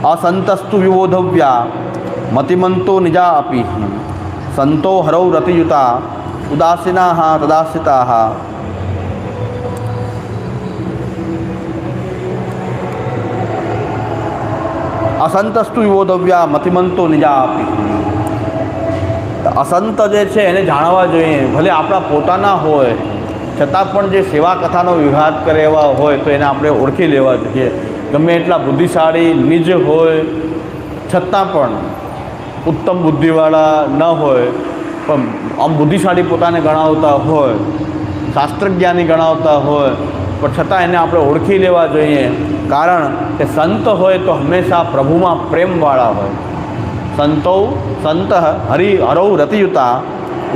असंतस्तु विबोधव्या मतिमंतो निजा अपि संतो हरौ रतियुता उदासीनाः तदाश्रिताः। असंतस्तु विबोधव्या मतिमंतो निजा अपि। असंत जे છે એને જાણવા જોઈએ, ભલે આપણા પોતાના હોય છતાં પણ જે સેવા કથાનો વિવાદ કરે એવા હોય તો એને આપણે ઓળખી લેવા જોઈએ। ગમે એટલા બુદ્ધિશાળી નિજ હોય છતાં પણ ઉત્તમ બુદ્ધિવાળા ન હોય પણ આમ બુદ્ધિશાળી પોતાને ગણાવતા હોય, શાસ્ત્રજ્ઞાની ગણાવતા હોય પણ છતાં એને આપણે ઓળખી લેવા જોઈએ, કારણ કે સંત હોય તો હંમેશા પ્રભુમાં પ્રેમવાળા હોય। સંતો સંત હરૌ રતિયુતા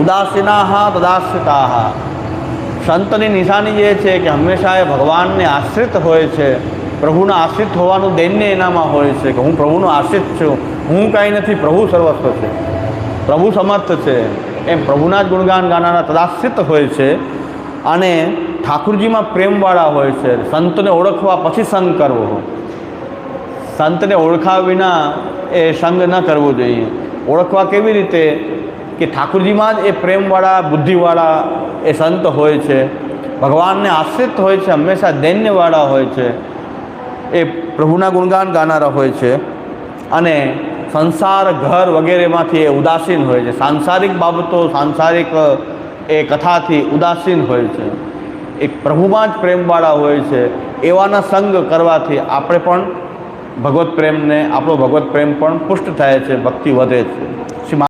ઉદાસીનાઃ તદાશ્રિતાઃ। સંતની નિશાની એ છે કે હંમેશા એ ભગવાનને આશ્રિત હોય છે, પ્રભુના આશ્રિત હોવાનું દૈન્ય એનામાં હોય છે કે હું પ્રભુનો આશ્રિત છું, હું કાંઈ નથી, પ્રભુ સર્વસ્વ છે, પ્રભુ સમર્થ છે, એમ પ્રભુના જ ગુણગાન ગાનારા તદાશ્રિત હોય છે અને ઠાકુરજીમાં પ્રેમવાળા હોય છે। સંતને ઓળખવા પછી સંગ કરવો, સંતને ઓળખાવ્યા વિના એ સંગ ન કરવો જોઈએ। ઓળખવા કેવી રીતે કે ઠાકુરજીમાં જ એ પ્રેમવાળા બુદ્ધિવાળા એ સંત હોય છે, ભગવાનને આશ્રિત હોય છે, હંમેશા દૈન્યવાળા હોય છે, એ પ્રભુના ગુણગાન ગાનારા હોય છે અને સંસાર ઘર વગેરેમાંથી એ ઉદાસીન હોય છે, સાંસારિક બાબતો સાંસારિક એ કથાથી ઉદાસીન હોય છે, એક પ્રભુમાં જ પ્રેમવાળા હોય છે। એવાના સંગ કરવાથી આપણે પણ ભગવત પ્રેમને આપણો ભગવત પ્રેમ પણ પુષ્ટ થાય છે, ભક્તિ વધે છે।